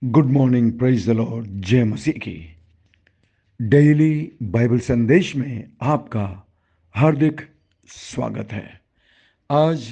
Good morning, praise the Lord. जय मसीह की। Daily Bible संदेश में आपका हार्दिक स्वागत है। आज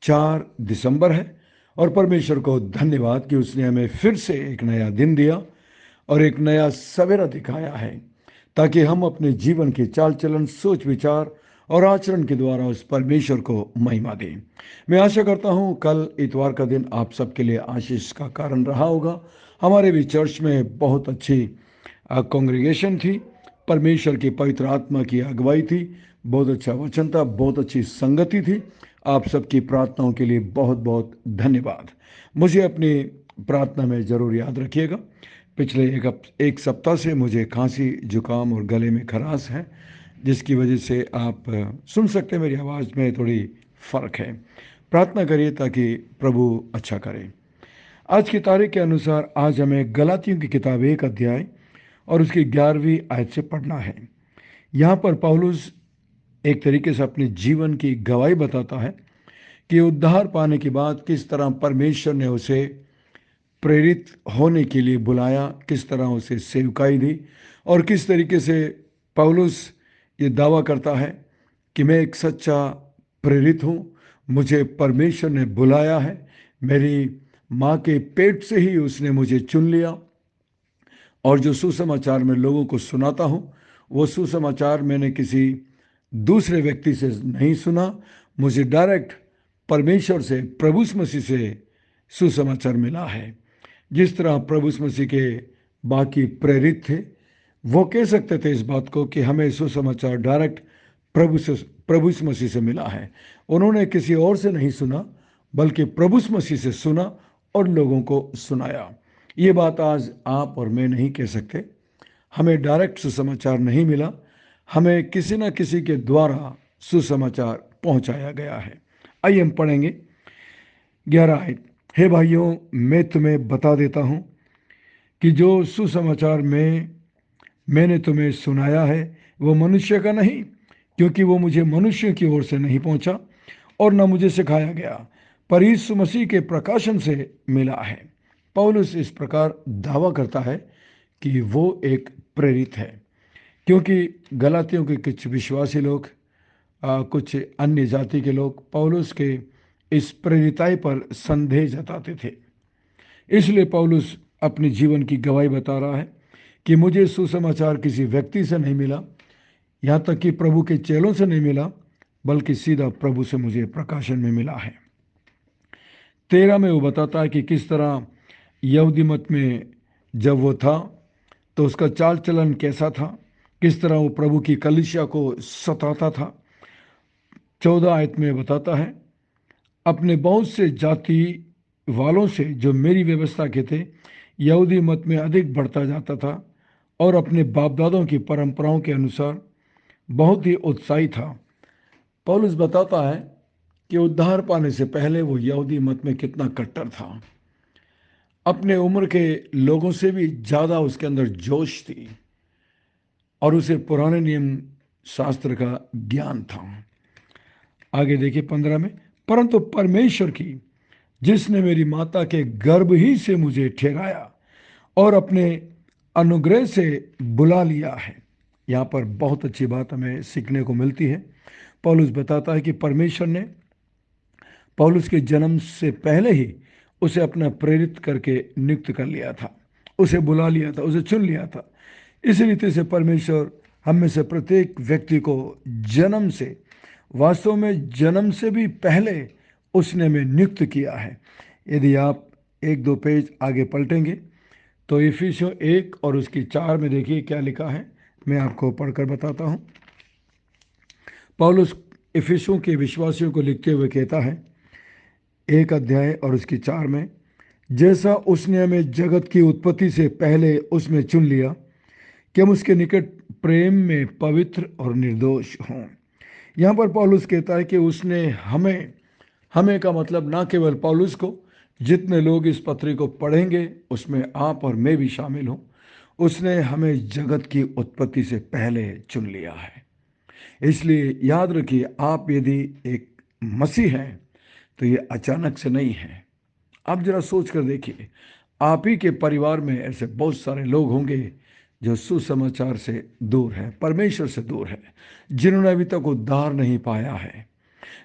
4 दिसंबर है और परमेश्वर को धन्यवाद कि उसने हमें फिर से एक नया दिन दिया और एक नया सवेरा दिखाया है, ताकि हम अपने जीवन के चाल चलन, सोच विचार और आचरण के द्वारा उस परमेश्वर को महिमा दें। मैं आशा करता हूं कल इतवार का दिन आप सबके लिए आशीष का कारण रहा होगा। हमारे भी चर्च में बहुत अच्छी कांग्रेगेशन थी। परमेश्वर की पवित्र आत्मा की अगुवाई थी। बहुत अच्छा वचन था, बहुत अच्छी संगति थी। आप सबकी प्रार्थनाओं के लिए बहुत बहुत धन्यवाद। मुझे अपनी प्रार्थना में ज़रूर याद रखिएगा। पिछले एक सप्ताह से मुझे खांसी, जुकाम और गले में खराश है, जिसकी वजह से आप सुन सकते हैं मेरी आवाज़ में थोड़ी फ़र्क है। प्रार्थना करिए ताकि प्रभु अच्छा करे। आज की तारीख के अनुसार आज हमें गलातियों की किताब 1 अध्याय और उसकी 11वीं आयत से पढ़ना है। यहाँ पर पौलुस एक तरीके से अपने जीवन की गवाही बताता है कि उद्धार पाने के बाद किस तरह परमेश्वर ने उसे प्रेरित होने के लिए बुलाया, किस तरह उसे सेवकाई दी और किस तरीके से पौलुस ये दावा करता है कि मैं एक सच्चा प्रेरित हूँ। मुझे परमेश्वर ने बुलाया है। मेरी माँ के पेट से ही उसने मुझे चुन लिया और जो सुसमाचार मैं लोगों को सुनाता हूँ, वो सुसमाचार मैंने किसी दूसरे व्यक्ति से नहीं सुना। मुझे डायरेक्ट परमेश्वर से, प्रभु मसीह से सुसमाचार मिला है। जिस तरह प्रभु मसीह के बाकी प्रेरित थे, वो कह सकते थे इस बात को कि हमें सुसमाचार डायरेक्ट प्रभु मसीह से मिला है। उन्होंने किसी और से नहीं सुना, बल्कि प्रभु मसीह से सुना और लोगों को सुनाया। ये बात आज आप और मैं नहीं कह सकते। हमें डायरेक्ट सुसमाचार नहीं मिला, हमें किसी न किसी के द्वारा सुसमाचार पहुंचाया गया है। आइए हम पढ़ेंगे 11 आयत। हे भाइयों, मैं तुम्हें बता देता हूं कि जो सुसमाचार मैंने तुम्हें सुनाया है वो मनुष्य का नहीं, क्योंकि वो मुझे मनुष्य की ओर से नहीं पहुंचा और न मुझे सिखाया गया, पर यीशु मसीह के प्रकाशन से मिला है। पौलुस इस प्रकार दावा करता है कि वो एक प्रेरित है, क्योंकि गलातियों के कुछ विश्वासी लोग, कुछ अन्य जाति के लोग पौलुस के इस प्रेरिताई पर संदेह जताते थे। इसलिए पौलुस अपने जीवन की गवाही बता रहा है कि मुझे सुसमाचार किसी व्यक्ति से नहीं मिला, यहाँ तक कि प्रभु के चेलों से नहीं मिला, बल्कि सीधा प्रभु से मुझे प्रकाशन में मिला है। 13 में वो बताता है कि किस तरह यहूदी मत में जब वो था तो उसका चाल चलन कैसा था, किस तरह वो प्रभु की कलीसिया को सताता था। 14 आयत में बताता है, अपने बहुत से जाति वालों से जो मेरी व्यवस्था के थे यहूदी मत में अधिक बढ़ता जाता था और अपने बाप दादों की परंपराओं के अनुसार बहुत ही उत्साही था। पौलुस बताता है कि उद्धार पाने से पहले वो यहूदी मत में कितना कट्टर था। अपने उम्र के लोगों से भी ज़्यादा उसके अंदर जोश थी और उसे पुराने नियम शास्त्र का ज्ञान था। आगे देखिए 15 में, परंतु परमेश्वर की, जिसने मेरी माता के गर्भ ही से मुझे ठहराया और अपने अनुग्रह से बुला लिया है। यहाँ पर बहुत अच्छी बात हमें सीखने को मिलती है। पौलुस बताता है कि परमेश्वर ने पौलुस के जन्म से पहले ही उसे अपना प्रेरित करके नियुक्त कर लिया था, उसे बुला लिया था, उसे चुन लिया था। इसी रीति से परमेश्वर हम में से प्रत्येक व्यक्ति को जन्म से, वास्तव में जन्म से भी पहले उसने हमें नियुक्त किया है। यदि आप 1-2 पेज आगे पलटेंगे तो इफिसियों 1 और उसकी 4 में देखिए क्या लिखा है। मैं आपको पढ़कर बताता हूँ। पौलुस इफिसियों के विश्वासियों को लिखते हुए कहता है 1 अध्याय और उसकी 4 में, जैसा उसने हमें जगत की उत्पत्ति से पहले उसमें चुन लिया कि हम उसके निकट प्रेम में पवित्र और निर्दोष हों। यहाँ पर पौलुस कहता है कि उसने हमें, हमें का मतलब ना केवल पौलुस को, जितने लोग इस पत्री को पढ़ेंगे उसमें आप और मैं भी शामिल हूँ, उसने हमें जगत की उत्पत्ति से पहले चुन लिया है। इसलिए याद रखिए, आप यदि एक मसीह हैं तो ये अचानक से नहीं है। आप जरा सोच कर देखिए, आप ही के परिवार में ऐसे बहुत सारे लोग होंगे जो सुसमाचार से दूर है, परमेश्वर से दूर है, जिन्होंने अभी तक उद्धार नहीं पाया है।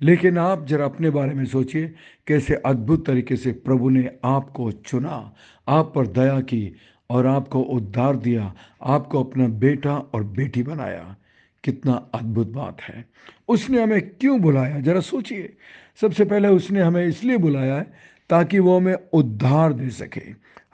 लेकिन आप जरा अपने बारे में सोचिए, कैसे अद्भुत तरीके से प्रभु ने आपको चुना, आप पर दया की और आपको उद्धार दिया, आपको अपना बेटा और बेटी बनाया। कितना अद्भुत बात है। उसने हमें क्यों बुलाया, जरा सोचिए। सबसे पहले उसने हमें इसलिए बुलाया है ताकि वो हमें उद्धार दे सके,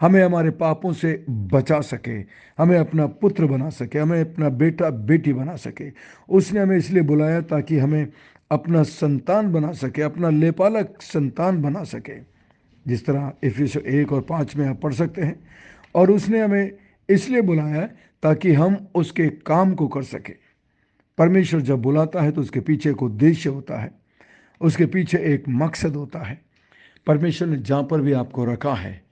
हमें हमारे पापों से बचा सके, हमें अपना पुत्र बना सके, हमें अपना बेटा बेटी बना सके। उसने हमें इसलिए बुलाया ताकि हमें अपना संतान बना सके, अपना लेपालक संतान बना सके, जिस तरह इफिसियों 1 और 5 में आप पढ़ सकते हैं। और उसने हमें इसलिए बुलाया है ताकि हम उसके काम को कर सके। परमेश्वर जब बुलाता है तो उसके पीछे एक उद्देश्य होता है, उसके पीछे एक मकसद होता है। परमेश्वर ने जहाँ पर भी आपको रखा है,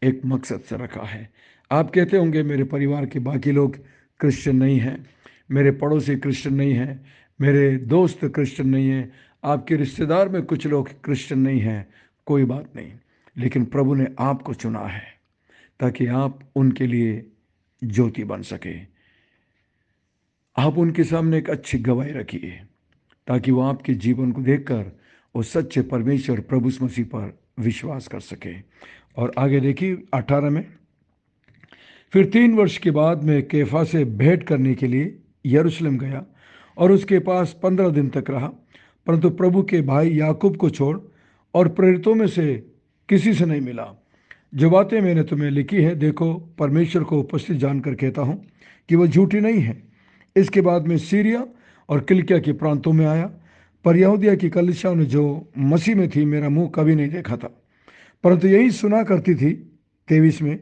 एक मकसद से रखा है। आप कहते होंगे मेरे परिवार के बाकी लोग क्रिश्चियन नहीं हैं, मेरे पड़ोसी क्रिश्चियन नहीं हैं, मेरे दोस्त क्रिश्चियन नहीं हैं, आपके रिश्तेदार में कुछ लोग क्रिश्चियन नहीं हैं। कोई बात नहीं, लेकिन प्रभु ने आपको चुना है ताकि आप उनके लिए ज्योति बन सके। आप उनके सामने एक अच्छी गवाही रखिए ताकि वो आपके जीवन को देखकर वो सच्चे परमेश्वर प्रभु यीशु मसीह पर विश्वास कर सके। और आगे देखिए 18 में, फिर 3 वर्ष के बाद मैं कैफा से भेंट करने के लिए यरूशलेम गया और उसके पास 15 दिन तक रहा, परंतु प्रभु के भाई याकूब को छोड़ और प्रेरितों में से किसी से नहीं मिला। जो बातें मैंने तुम्हें लिखी हैं, देखो परमेश्वर को उपस्थित जानकर कहता हूँ कि वह झूठी नहीं है। इसके बाद मैं सीरिया और किलिकिया के प्रांतों में आया, पर यहूदिया की कलीसियाओं ने जो मसीह में थी मेरा मुंह कभी नहीं देखा था, परंतु यही सुना करती थी 23 में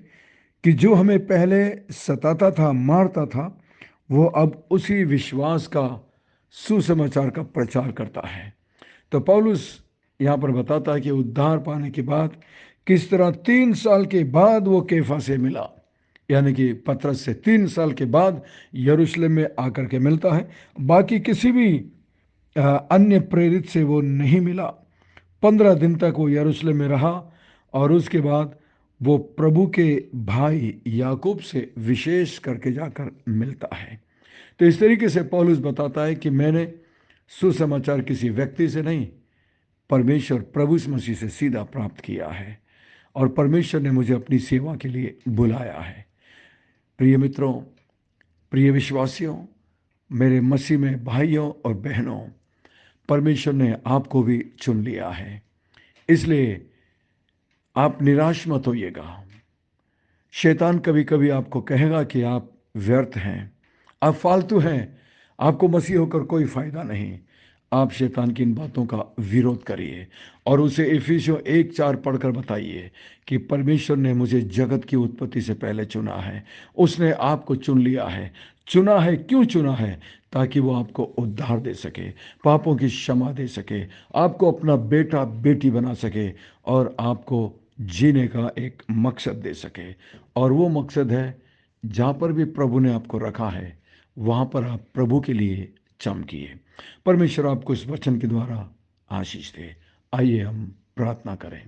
कि जो हमें पहले सताता था, मारता था, वो अब उसी विश्वास का, सुसमाचार का प्रचार करता है। तो पौलुस यहाँ पर बताता है कि उद्धार पाने के बाद किस तरह 3 साल के बाद वो कैफा से मिला, यानी कि पतरस से 3 साल के बाद यरूशलेम में आकर के मिलता है। बाकी किसी भी अन्य प्रेरित से वो नहीं मिला। 15 दिन तक वो यरूशलेम में रहा और उसके बाद वो प्रभु के भाई याकूब से विशेष करके जाकर मिलता है। तो इस तरीके से पौलुस बताता है कि मैंने सुसमाचार किसी व्यक्ति से नहीं, परमेश्वर प्रभु यीशु मसीह से सीधा प्राप्त किया है और परमेश्वर ने मुझे अपनी सेवा के लिए बुलाया है। प्रिय मित्रों, प्रिय विश्वासियों, मेरे मसीह में भाइयों और बहनों, परमेश्वर ने आपको भी चुन लिया है, इसलिए आप निराश मत होइएगा। शैतान कभी कभी आपको कहेगा कि आप व्यर्थ हैं, आप फालतू हैं, आपको मसीह होकर कोई फायदा नहीं। आप शैतान की इन बातों का विरोध करिए और उसे इफिसियों 1:4 पढ़कर बताइए कि परमेश्वर ने मुझे जगत की उत्पत्ति से पहले चुना है, उसने आपको चुन लिया है। चुना है, क्यों चुना है? ताकि वो आपको उद्धार दे सके, पापों की क्षमा दे सके, आपको अपना बेटा बेटी बना सके और आपको जीने का एक मकसद दे सके। और वो मकसद है, जहाँ पर भी प्रभु ने आपको रखा है वहाँ पर आप प्रभु के लिए चमकिए। परमेश्वर आपको इस वचन के द्वारा आशीष दे। आइए हम प्रार्थना करें।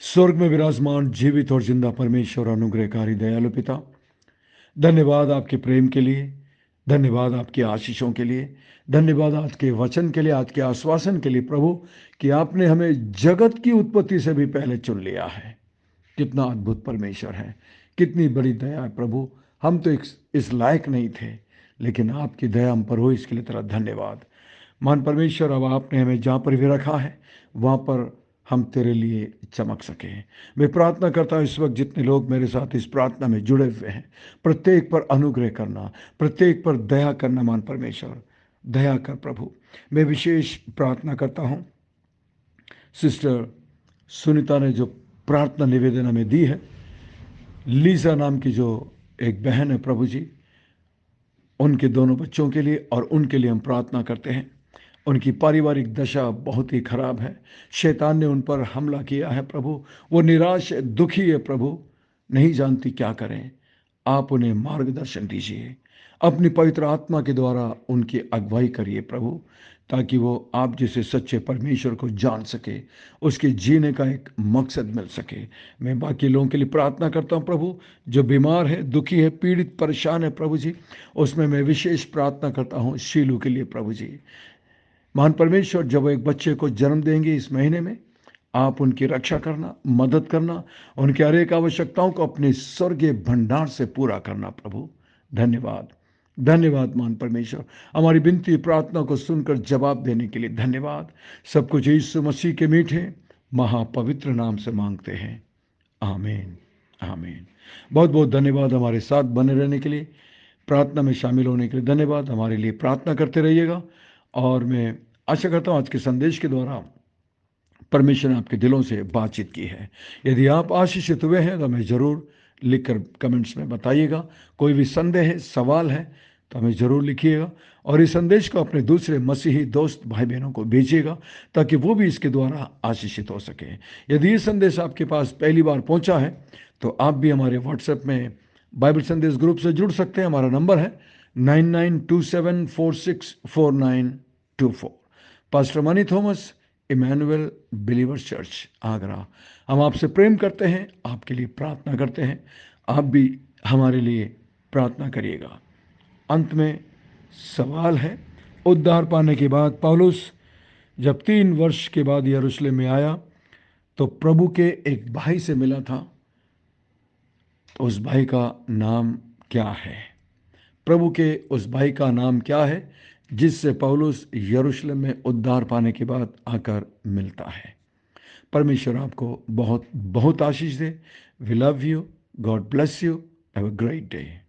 स्वर्ग में विराजमान जीवित और जिंदा परमेश्वर, अनुग्रहकारी दयालु पिता, धन्यवाद आपके प्रेम के लिए, धन्यवाद आपकी आशीषों के लिए, धन्यवाद आज के वचन के लिए, आज के आश्वासन के लिए प्रभु, कि आपने हमें जगत की उत्पत्ति से भी पहले चुन लिया है। कितना अद्भुत परमेश्वर है, कितनी बड़ी दया है प्रभु। हम तो इस लायक नहीं थे, लेकिन आपकी दया हम पर हो, इसके लिए तेरा धन्यवाद। मान परमेश्वर, अब आपने हमें जहाँ पर भी रखा है वहाँ पर हम तेरे लिए चमक सकें। मैं प्रार्थना करता हूँ इस वक्त जितने लोग मेरे साथ इस प्रार्थना में जुड़े हुए हैं, प्रत्येक पर अनुग्रह करना, प्रत्येक पर दया करना। मान परमेश्वर, दया कर प्रभु। मैं विशेष प्रार्थना करता हूँ, सिस्टर सुनीता ने जो प्रार्थना निवेदन हमें दी है, लीजा नाम की जो एक बहन है प्रभु जी, उनके दोनों बच्चों के लिए और उनके लिए हम प्रार्थना करते हैं। उनकी पारिवारिक दशा बहुत ही खराब है, शैतान ने उन पर हमला किया है प्रभु। वो निराश है, दुखी है प्रभु, नहीं जानती क्या करें। आप उन्हें मार्गदर्शन दीजिए, अपनी पवित्र आत्मा के द्वारा उनकी अगुवाई करिए प्रभु, ताकि वो आप जैसे सच्चे परमेश्वर को जान सके, उसके जीने का एक मकसद मिल सके। मैं बाकी लोगों के लिए प्रार्थना करता हूँ प्रभु, जो बीमार है, दुखी है, पीड़ित, परेशान है प्रभु जी, उसमें मैं विशेष प्रार्थना करता हूँ शीलू के लिए प्रभु जी। महान परमेश्वर, जब वो एक बच्चे को जन्म देंगे इस महीने में, आप उनकी रक्षा करना, मदद करना, उनकी हर एक आवश्यकताओं को अपने स्वर्गीय भंडार से पूरा करना प्रभु। धन्यवाद, धन्यवाद महान परमेश्वर, हमारी विनती प्रार्थना को सुनकर जवाब देने के लिए धन्यवाद। सब कुछ यीशु मसीह के मीठे महापवित्र नाम से मांगते हैं, आमीन, आमीन। बहुत बहुत धन्यवाद हमारे साथ बने रहने के लिए, प्रार्थना में शामिल होने के लिए धन्यवाद। हमारे लिए प्रार्थना करते रहिएगा और मैं आशा करता हूँ आज के संदेश के द्वारा परमेश्वर ने आपके दिलों से बातचीत की है। यदि आप आशीषित हुए हैं तो हमें ज़रूर लिखकर कमेंट्स में बताइएगा। कोई भी संदेह है, सवाल है तो हमें ज़रूर लिखिएगा और इस संदेश को अपने दूसरे मसीही दोस्त भाई बहनों को भेजिएगा ताकि वो भी इसके द्वारा आशीषित हो सके। यदि ये संदेश आपके पास पहली बार पहुंचा है तो आप भी हमारे व्हाट्सएप में बाइबल संदेश ग्रुप से जुड़ सकते हैं। हमारा नंबर है 9927464924। Pastor Mani Thomas, Emmanuel Believers Church, Agra. हम आपसे प्रेम करते हैं, आपके लिए प्रार्थना करते हैं। आप भी हमारे लिए प्रार्थना करिएगा। अंत में सवाल है, उद्धार पाने के बाद पौलुस जब 3 वर्ष के बाद यरूशलेम में आया तो प्रभु के एक भाई से मिला था, तो उस भाई का नाम क्या है? प्रभु के उस भाई का नाम क्या है जिससे पौलुस यरूशलेम में उद्धार पाने के बाद आकर मिलता है? परमेश्वर आपको बहुत बहुत आशीष दे। We love you. God bless you. Have a great day.